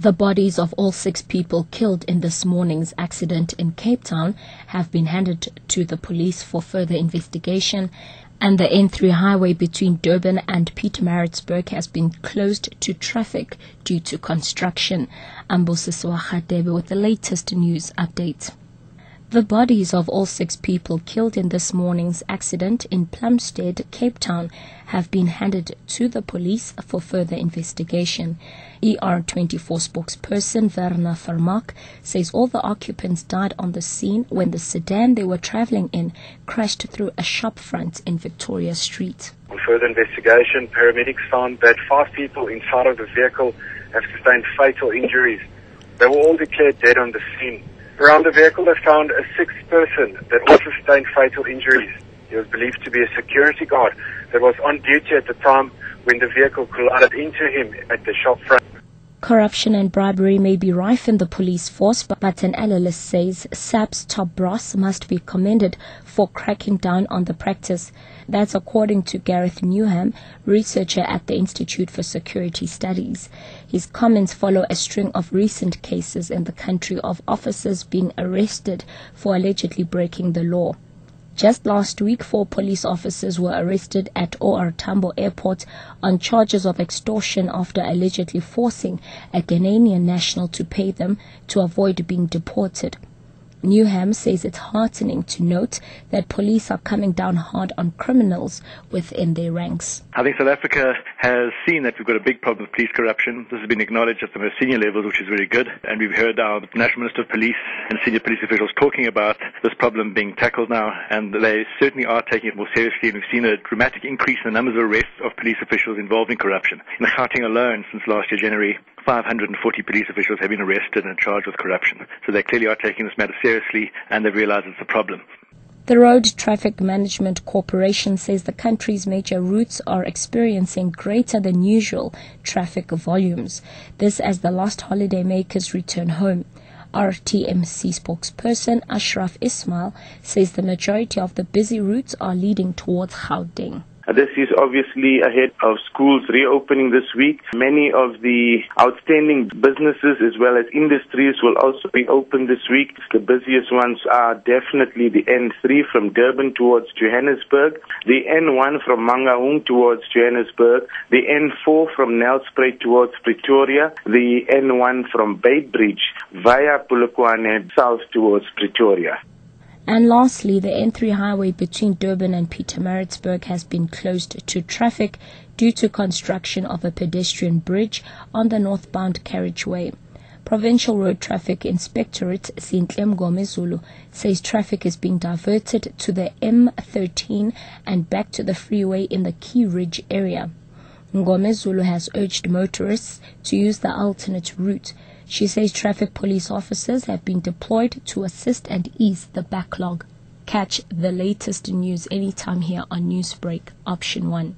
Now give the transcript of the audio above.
The bodies of all 6 people killed in this morning's accident in Cape Town have been handed to the police for further investigation, and the N3 highway between Durban and Pietermaritzburg has been closed to traffic due to construction. Ambosiswa Khatebe with the latest news update. The bodies of all 6 people killed in this morning's accident in Plumstead, Cape Town, have been handed to the police for further investigation. ER24 spokesperson Werner Vermaak says all the occupants died on the scene when the sedan they were traveling in crashed through a shop front in Victoria Street. On further investigation, paramedics found that 5 people inside of the vehicle have sustained fatal injuries. They were all declared dead on the scene. Around the vehicle, they found a 6th person that also sustained fatal injuries. He was believed to be a security guard that was on duty at the time when the vehicle collided into him at the shop front. Corruption and bribery may be rife in the police force, but an analyst says SAP's top brass must be commended for cracking down on the practice. That's according to Gareth Newham, researcher at the Institute for Security Studies. His comments follow a string of recent cases in the country of officers being arrested for allegedly breaking the law. Just last week, 4 police officers were arrested at OR Tambo Airport on charges of extortion after allegedly forcing a Ghanaian national to pay them to avoid being deported. Newham says it's heartening to note that police are coming down hard on criminals within their ranks. I think South Africa has seen that we've got a big problem with police corruption. This has been acknowledged at the most senior levels, which is very good. And we've heard our National Minister of Police and senior police officials talking about this problem being tackled now, and they certainly are taking it more seriously. And we've seen a dramatic increase in the numbers of arrests of police officials involved in corruption. In Gauteng alone, since last year, January, 540 police officials have been arrested and charged with corruption. So they clearly are taking this matter seriously, and they've realized it's a problem. The Road Traffic Management Corporation says the country's major routes are experiencing greater than usual traffic volumes. This as the last holiday makers return home. RTMC spokesperson Ashraf Ismail says the majority of the busy routes are leading towards Gauteng. This is obviously ahead of schools reopening this week. Many of the outstanding businesses as well as industries will also be open this week. The busiest ones are definitely the N3 from Durban towards Johannesburg, the N1 from Mangaung towards Johannesburg, the N4 from Nelspruit towards Pretoria, the N1 from Beitbridge via Polokwane south towards Pretoria. And lastly, the N3 highway between Durban and Pietermaritzburg has been closed to traffic due to construction of a pedestrian bridge on the northbound carriageway. Provincial Road Traffic Inspectorate Sintle Ngomezulu says traffic is being diverted to the M13 and back to the freeway in the Key Ridge area. Ngomezulu has urged motorists to use the alternate route. She says traffic police officers have been deployed to assist and ease the backlog. Catch the latest news anytime here on NewsBreak Option 1.